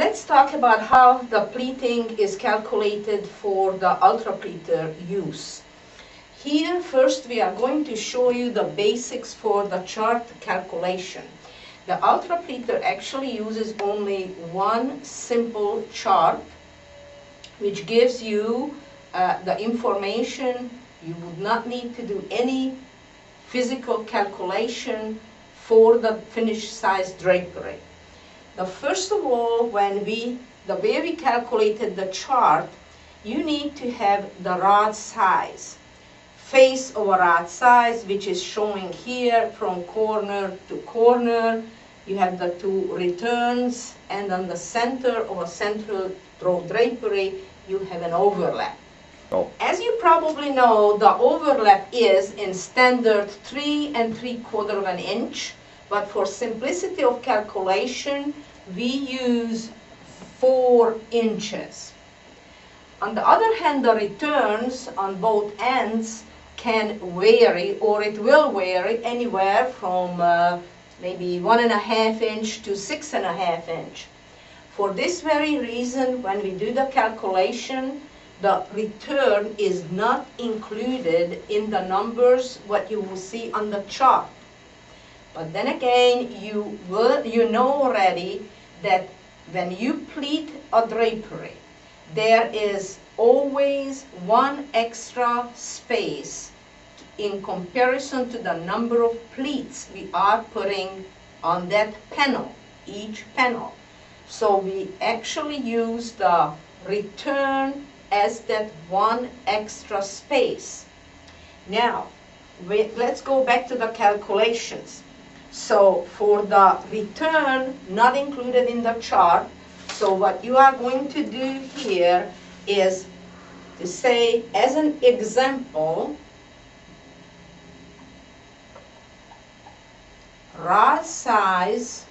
let's talk about how the pleating is calculated for the ultra pleater use. Here first we are going to show you the basics for the chart calculation. The ultra pleater actually uses only one simple chart which gives you the information. You would not need to do any physical calculation for the finished size drapery. Now, first of all, the way we calculated the chart, you need to have the rod size. Face of a rod size, which is showing here from corner to corner. You have the two returns, and on the center of a central drapery, you have an overlap. Oh. As you probably know, the overlap is in standard 3 3/4 inch, but for simplicity of calculation, we use 4 inches. On the other hand, the returns on both ends can vary, or it will vary anywhere from maybe 1.5 inch to 6.5 inch. For this very reason, when we do the calculation, the return is not included in the numbers what you will see on the chart. But then again, you know already that when you pleat a drapery, there is always one extra space in comparison to the number of pleats we are putting on that panel, each panel. So we actually use the return as that one extra space. Now, let's go back to the calculations. So for the return not included in the chart, so what you are going to do here is to say, as an example, rod size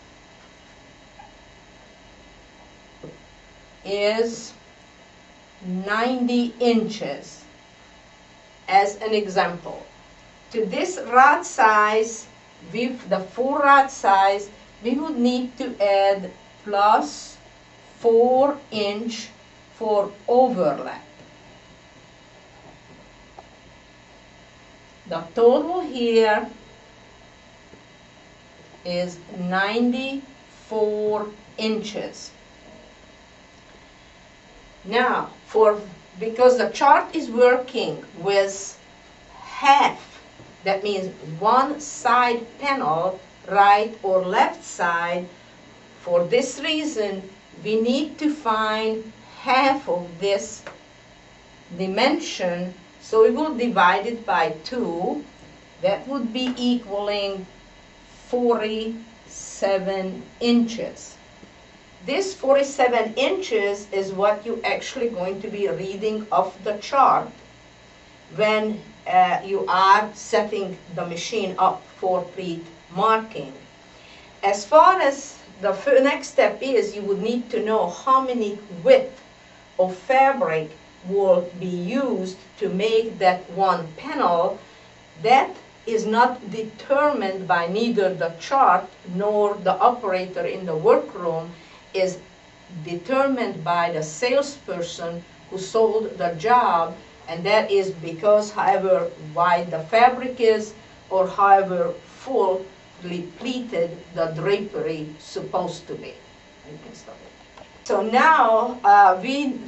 is 90 inches, as an example. To this rod size, with the 4 rod size, we would need to add plus 4 inch for overlap. The total here is 94 inches. Now, because the chart is working with half, that means one side panel, right or left side, for this reason, we need to find half of this dimension, so we will divide it by 2. That would be equaling 47 inches. This 47 inches is what you're actually going to be reading off the chart when you are setting the machine up for pleat marking. As far as the next step is, you would need to know how many width of fabric will be used to make that one panel. That is not determined by neither the chart nor the operator in the workroom, is determined by the salesperson who sold the job, and that is because however wide the fabric is or however fully pleated the drapery supposed to be. You can stop it. So now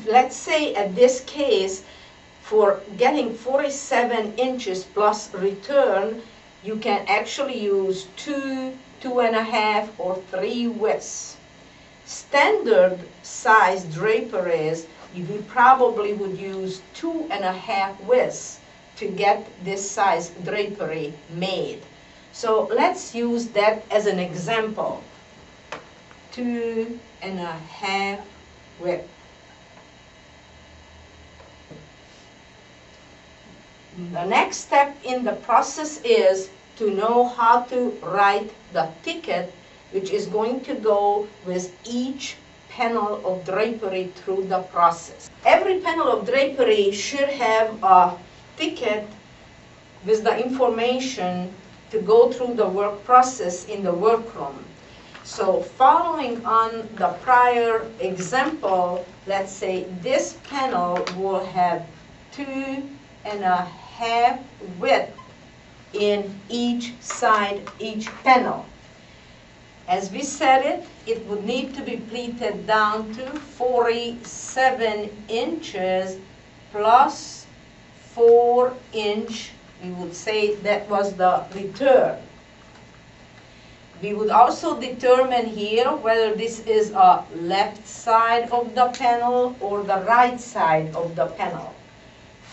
let's say at this case, for getting 47 inches plus return, you can actually use 2, 2.5, or 3 widths. Standard size draperies, we probably would use 2.5 widths to get this size drapery made. So let's use that as an example. 2.5 width. The next step in the process is to know how to write the ticket, which is going to go with each panel of drapery through the process. Every panel of drapery should have a ticket with the information to go through the work process in the workroom. So following on the prior example, let's say this panel will have 2.5 width in each side, each panel. As we said it would need to be pleated down to 47 inches plus 4 inch. We would say that was the return. We would also determine here whether this is a left side of the panel or the right side of the panel.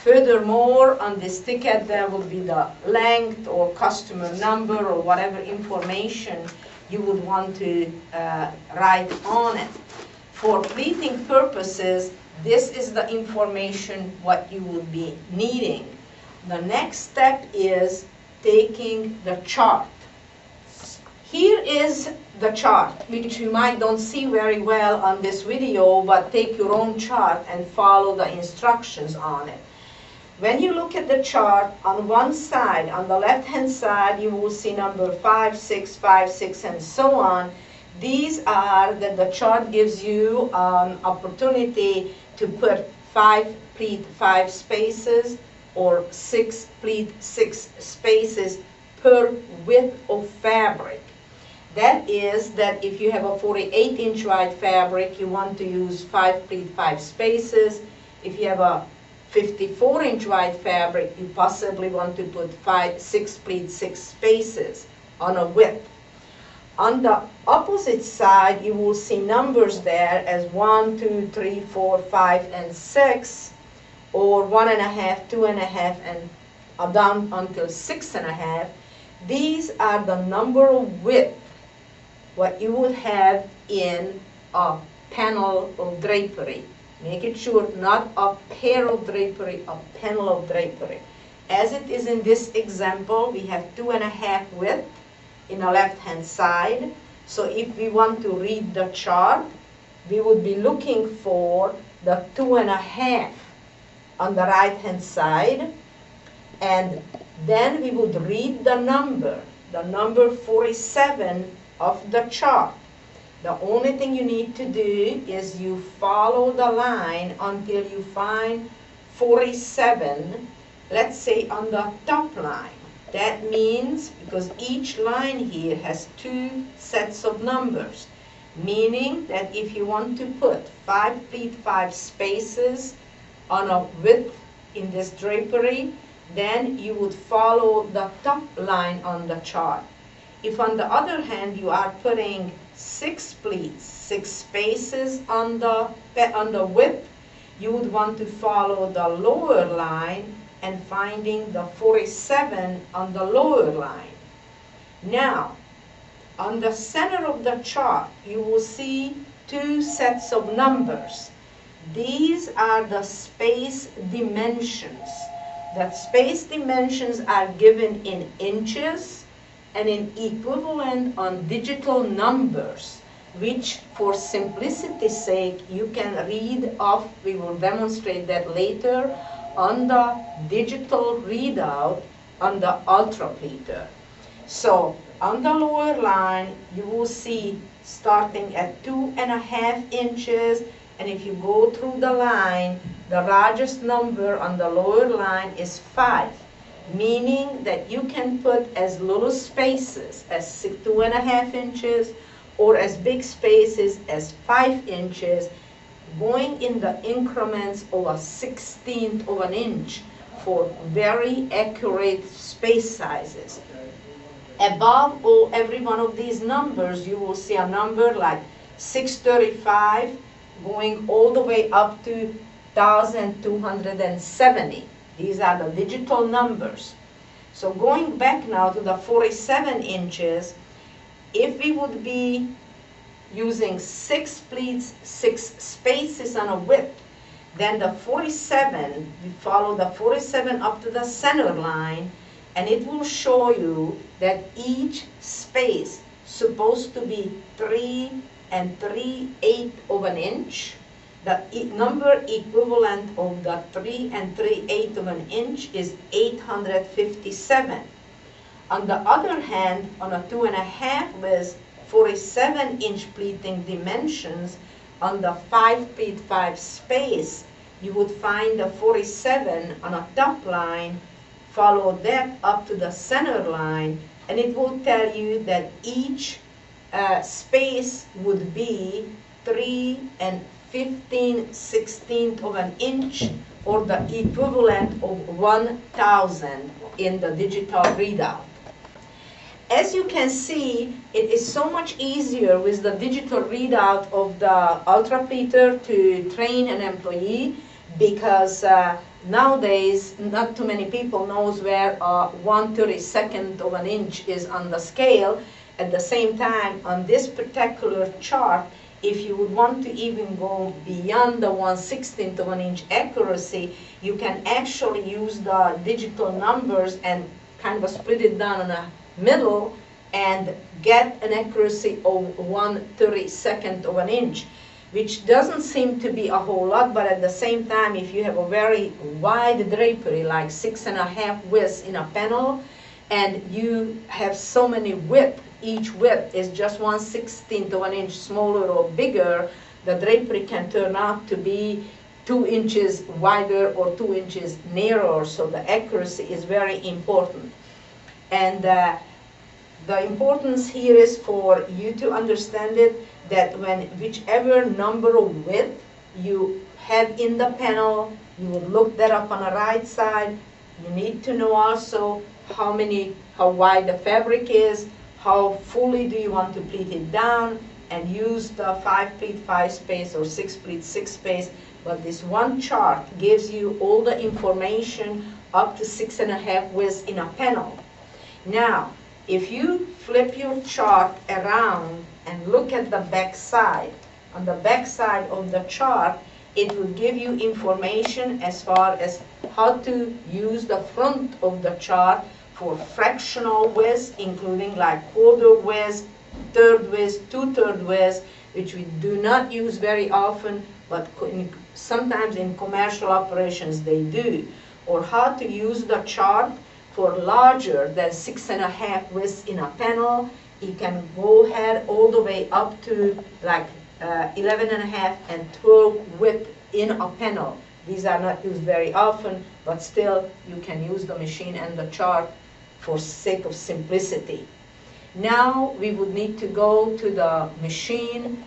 Furthermore, on this ticket there will be the length or customer number or whatever information you would want to write on it. For pleating purposes, this is the information what you would be needing. The next step is taking the chart. Here is the chart, which you might don't see very well on this video, but take your own chart and follow the instructions on it. When you look at the chart, on one side, on the left-hand side, you will see number 5, 6, 5, 6, and so on. These are that the chart gives you opportunity to put 5 pleat 5 spaces or 6 pleat 6 spaces per width of fabric. That is that if you have a 48-inch wide fabric, you want to use 5 pleat 5 spaces. If you have a 54-inch wide fabric, you possibly want to put 6 pleat 6 spaces on a width. On the opposite side, you will see numbers there as 1, 2, 3, 4, 5, and 6, or 1.5, 2.5, and down until 6.5. These are the number of width what you would have in a panel of drapery. Make it sure not a pair of drapery, a panel of drapery. As it is in this example, we have 2.5 width in the left-hand side. So if we want to read the chart, we would be looking for the 2.5 on the right-hand side, and then we would read the number 47 of the chart. The only thing you need to do is you follow the line until you find 47, let's say on the top line. That means, because each line here has 2 sets of numbers, meaning that if you want to put 5 pleat 5 spaces on a width in this drapery, then you would follow the top line on the chart. If on the other hand you are putting 6 pleats, 6 spaces on the width, you would want to follow the lower line and finding the 47 on the lower line. Now, on the center of the chart, you will see 2 sets of numbers. These are the space dimensions. The space dimensions are given in inches and in equivalent on digital numbers, which for simplicity's sake you can read off. We will demonstrate that later on the digital readout on the ultra pleater. So on the lower line you will see starting at 2.5 inches, and if you go through the line, the largest number on the lower line is 5. Meaning that you can put as little spaces as 2.5 inches or as big spaces as 5 inches, going in the increments of a 1/16 of an inch for very accurate space sizes. Above every one of these numbers, you will see a number like 635 going all the way up to 1270. These are the digital numbers. So going back now to the 47 inches, if we would be using 6 pleats, 6 spaces on a width, then the 47, we follow the 47 up to the center line, and it will show you that each space supposed to be 3 3/8 of an inch. The number equivalent of the 3 3/8 of an inch is 857. On the other hand, on a 2.5 with 47-inch pleating dimensions, on the 5 pleat 5 space, you would find the 47 on a top line, follow that up to the center line, and it will tell you that each space would be 3 15/16 of an inch, or the equivalent of 1,000 in the digital readout. As you can see, it is so much easier with the digital readout of the ultra pleater to train an employee, because nowadays not too many people knows where 1/32 of an inch is on the scale. At the same time, on this particular chart, if you would want to even go beyond the 1/16 of an inch accuracy, you can actually use the digital numbers and kind of split it down in the middle and get an accuracy of 1/32 of an inch, which doesn't seem to be a whole lot, but at the same time, if you have a very wide drapery, like 6.5 widths in a panel, and you have so many width, each width is just 1/16 of an inch smaller or bigger, the drapery can turn out to be 2 inches wider or 2 inches narrower, so the accuracy is very important. And the importance here is for you to understand it, that when whichever number of width you have in the panel, you will look that up on the right side. You need to know also how wide the fabric is, how fully do you want to pleat it down, and use the 5 pleat 5 space or 6 pleat 6 space. But this one chart gives you all the information up to 6.5 widths in a panel. Now, if you flip your chart around and look at the back side, on the back side of the chart, it will give you information as far as how to use the front of the chart for fractional widths, including like quarter widths, third widths, 2/3 widths, which we do not use very often, but sometimes in commercial operations they do. Or how to use the chart for larger than 6.5 widths in a panel. You can go ahead all the way up to like 11.5 and 12 width in a panel. These are not used very often, but still you can use the machine and the chart for sake of simplicity. Now we would need to go to the machine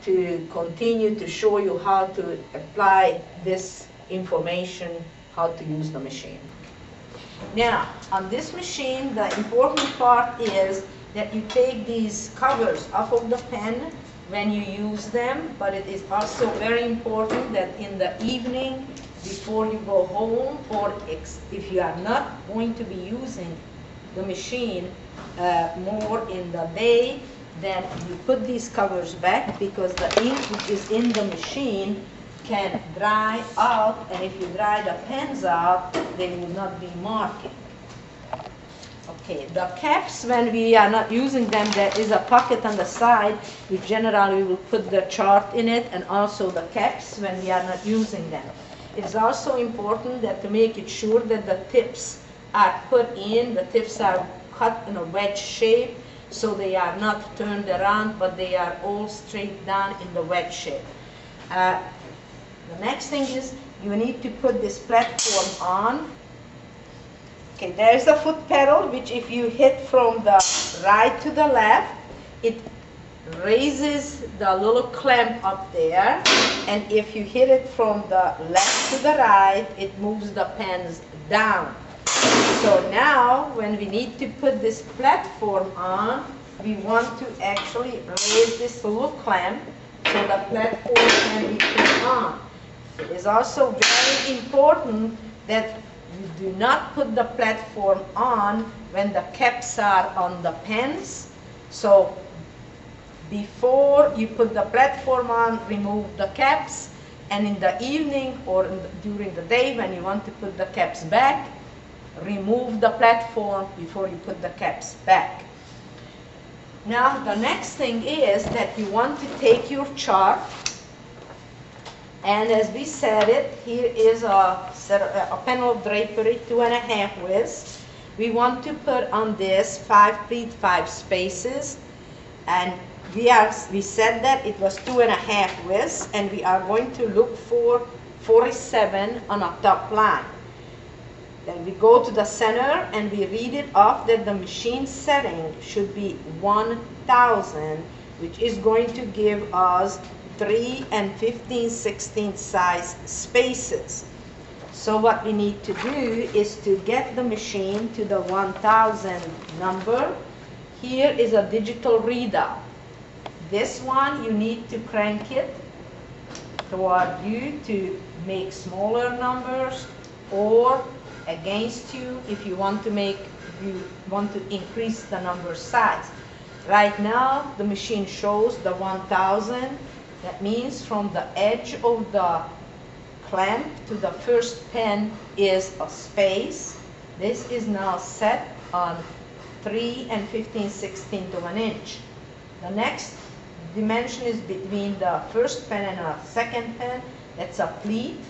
to continue to show you how to apply this information, how to use the machine. Now, on this machine, the important part is that you take these covers off of the pen when you use them, but it is also very important that in the evening, before you go home, or if you are not going to be using the machine more in the day, then you put these covers back, because the ink which is in the machine can dry out, and if you dry the pens out, they will not be marking. Okay, the caps, when we are not using them, there is a pocket on the side, which generally we will put the chart in it, and also the caps when we are not using them. It's also important that to make it sure that the tips are put in, the tips are cut in a wedge shape, so they are not turned around, but they are all straight down in the wedge shape. The next thing is you need to put this platform on. Okay, there is a foot pedal, which if you hit from the right to the left, it raises the little clamp up there, and if you hit it from the left to the right, it moves the pens down. So now, when we need to put this platform on, we want to actually raise this little clamp so the platform can be put on. It is also very important that you do not put the platform on when the caps are on the pens. So before you put the platform on, remove the caps, and in the evening or during the day when you want to put the caps back, remove the platform before you put the caps back. Now the next thing is that you want to take your chart, and as we said it, here is a panel of drapery, 2.5 widths. We want to put on this 5 pleat 5 spaces, And we said that it was 2.5 widths, and we are going to look for 47 on a top line. Then we go to the center and we read it off that the machine setting should be 1000, which is going to give us 3 and 15/16 size spaces. So what we need to do is to get the machine to the 1000 number. Here is a digital readout. This one you need to crank it toward you to make smaller numbers, or against you if you want to increase the number size. Right now the machine shows the 1000. That means from the edge of the clamp to the first pen is a space. This is now set on 3 and 15/16 of an inch. The next dimension is between the first pen and a second pen. That's a pleat.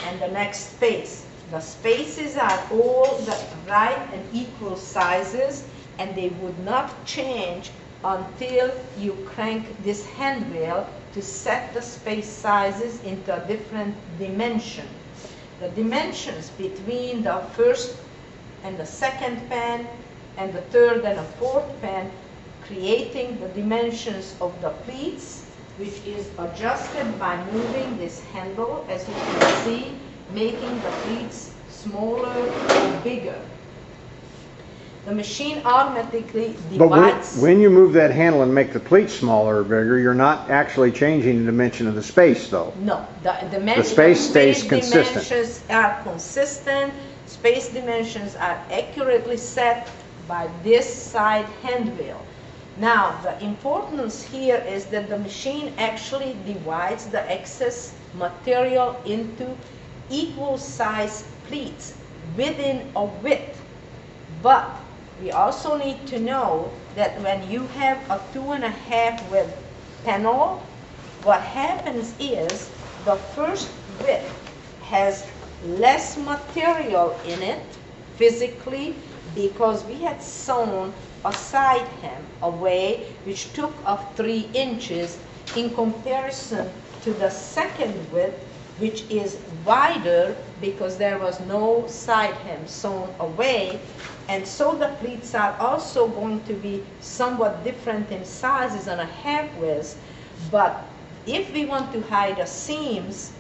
And the next space. The spaces are all the right and equal sizes, and they would not change until you crank this hand wheel to set the space sizes into a different dimension. The dimensions between the first and the second pen and the third and the fourth pen, creating the dimensions of the pleats, which is adjusted by moving this handle, as you can see, making the pleats smaller or bigger. The machine automatically divides. But when you move that handle and make the pleat smaller or bigger, you're not actually changing the dimension of the space, though. No, the space stays consistent. Dimensions are consistent. Space dimensions are accurately set by this side hand wheel. Now, the importance here is that the machine actually divides the excess material into equal size pleats within a width. But we also need to know that when you have a 2.5 width panel, what happens is the first width has less material in it physically, because we had sewn a side hem away which took up 3 inches in comparison to the second width, which is wider because there was no side hem sewn away. And so the pleats are also going to be somewhat different in sizes on a half width. But if we want to hide the seams,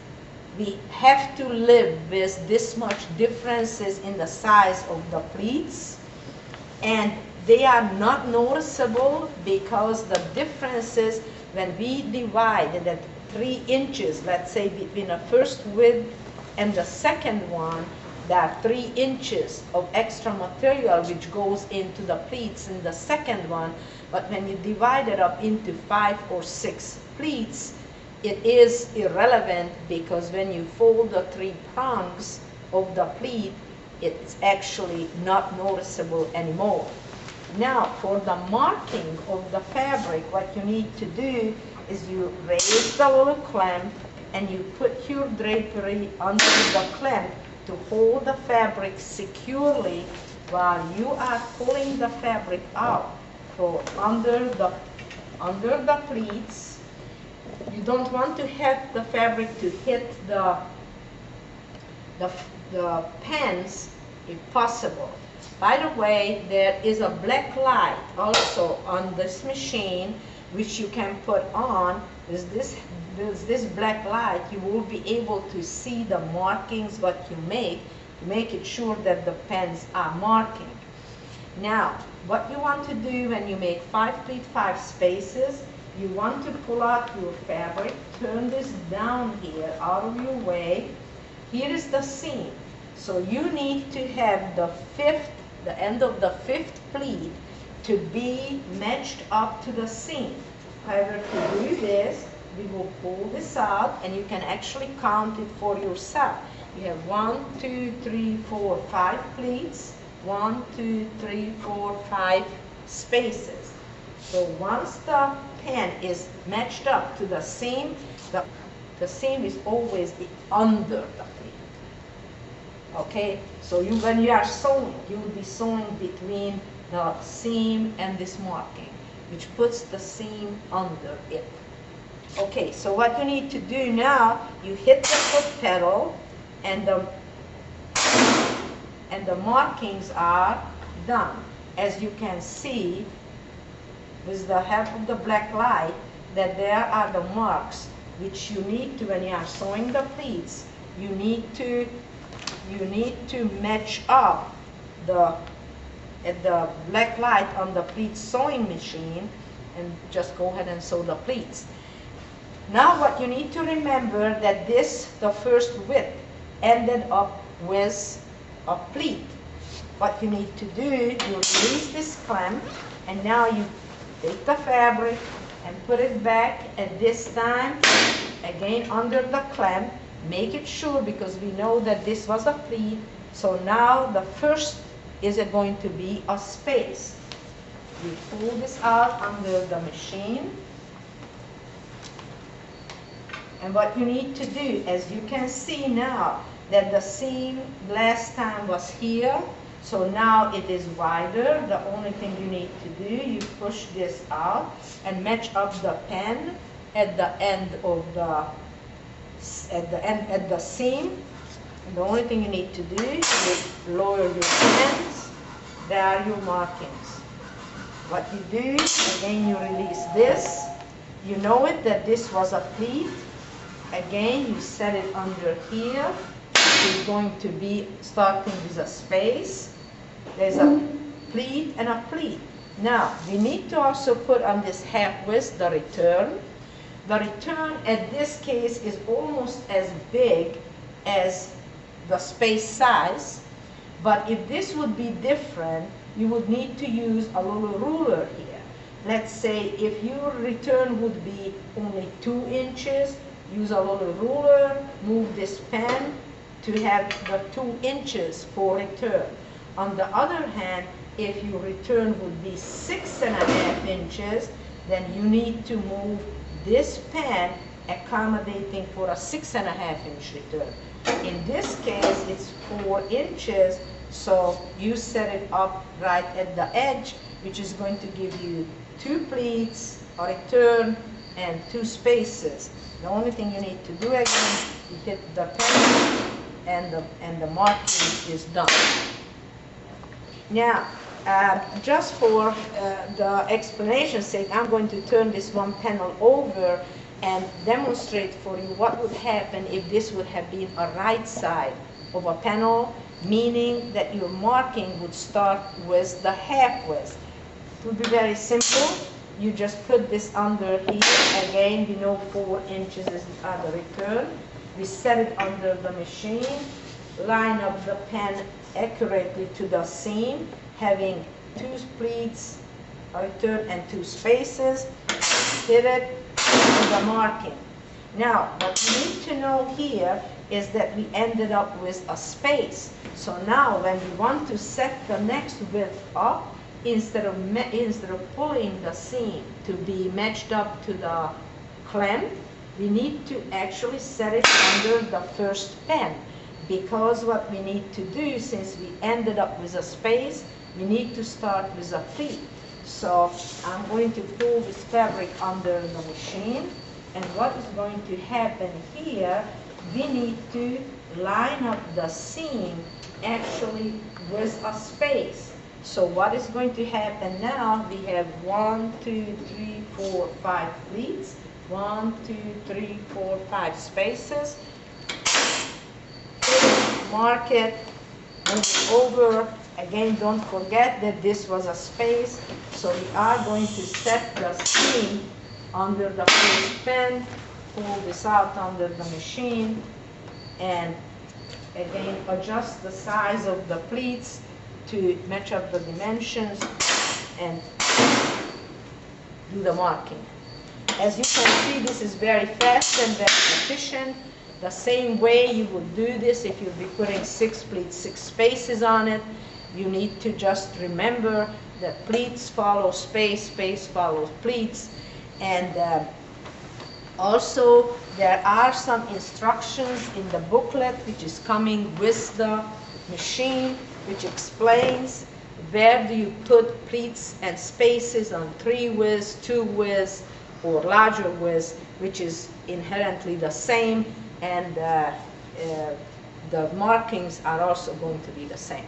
we have to live with this much differences in the size of the pleats. And they are not noticeable because the differences, when we divide that 3 inches, let's say between the first width and the second one, there are 3 inches of extra material which goes into the pleats in the second one. But when you divide it up into 5 or 6 pleats, it is irrelevant, because when you fold the 3 prongs of the pleat, it's actually not noticeable anymore. Now, for the marking of the fabric, what you need to do is you raise the little clamp and you put your drapery under the clamp to hold the fabric securely while you are pulling the fabric out from under the pleats. You don't want to have the fabric to hit the pens if possible. By the way, there is a black light also on this machine which you can put on. With this black light, you will be able to see the markings what you make, to make it sure that the pens are marking. Now, what you want to do when you make 5 pleat 5 spaces, you want to pull out your fabric, turn this down here out of your way. Here is the seam. So you need to have the end of the 5th pleat to be matched up to the seam. However, to do this, we will pull this out, and you can actually count it for yourself. You have 1, 2, 3, 4, 5 pleats, 1, 2, 3, 4, 5 spaces. So once the pen is matched up to the seam, the seam is always under the pleat. Okay, so when you are sewing, you will be sewing between the seam and this marking. which puts the seam under it. Okay, so what you need to do now, you hit the foot pedal and the markings are done. As you can see, with the help of the black light, that there are the marks which you need to, when you are sewing the pleats, you need to match up the black light on the pleat sewing machine and just go ahead and sew the pleats. Now what you need to remember that the first width ended up with a pleat. What you need to do, you release this clamp, and now you take the fabric and put it back at this time, again under the clamp. Make it sure, because we know that this was a pleat, so now the first is going to be a space. You pull this out under the machine, and what you need to do, as you can see now, that the seam last time was here, so now it is wider. The only thing you need to do, you push this out and match up the pen at the end of at the seam. And the only thing you need to do is lower your pens. There are your markings. What you do, again you release this. You know it that this was a pleat. Again you set it under here. It's going to be starting with a space. There's a pleat and a pleat. Now we need to also put on this half width the return. The return at this case is almost as big as the space size, but if this would be different, you would need to use a little ruler here. Let's say if your return would be only 2 inches, use a little ruler, move this pen to have the 2 inches for return. On the other hand, if your return would be 6.5 inches, then you need to move this pen accommodating for a 6.5 inch return. In this case, it's 4 inches, so you set it up right at the edge, which is going to give you 2 pleats, a return, and 2 spaces. The only thing you need to do again, you hit the pen, and the marking is done. Now, just for the explanation's sake, I'm going to turn this one panel over and demonstrate for you what would happen if this would have been a right side of a panel, meaning that your marking would start with the half width. It would be very simple. You just put this under here. Again, we know 4 inches is the other return. We set it under the machine, line up the pen accurately to the seam, having 2 pleats, a return, and 2 spaces. Hit it with the marking. Now, what you need to know here is that we ended up with a space. So now, when we want to set the next width up, instead of pulling the seam to be matched up to the clamp, we need to actually set it under the first pen. Because what we need to do, since we ended up with a space, we need to start with a pleat. So I'm going to pull this fabric under the machine, and what is going to happen here, we need to line up the seam actually with a space. So what is going to happen now, we have 1, 2, 3, 4, 5 pleats, 1, 2, 3, 4, 5 spaces. Mark it, move it over. Again, don't forget that this was a space, so we are going to set the seam under the first pen, pull this out under the machine, and again adjust the size of the pleats to match up the dimensions and do the marking. As you can see, this is very fast and very efficient. The same way you would do this if you'd be putting 6 pleats, 6 spaces on it. You need to just remember that pleats follow space, space follows pleats. And also there are some instructions in the booklet which is coming with the machine, which explains where do you put pleats and spaces on 3 widths, 2 widths, or larger widths, which is inherently the same, and the markings are also going to be the same.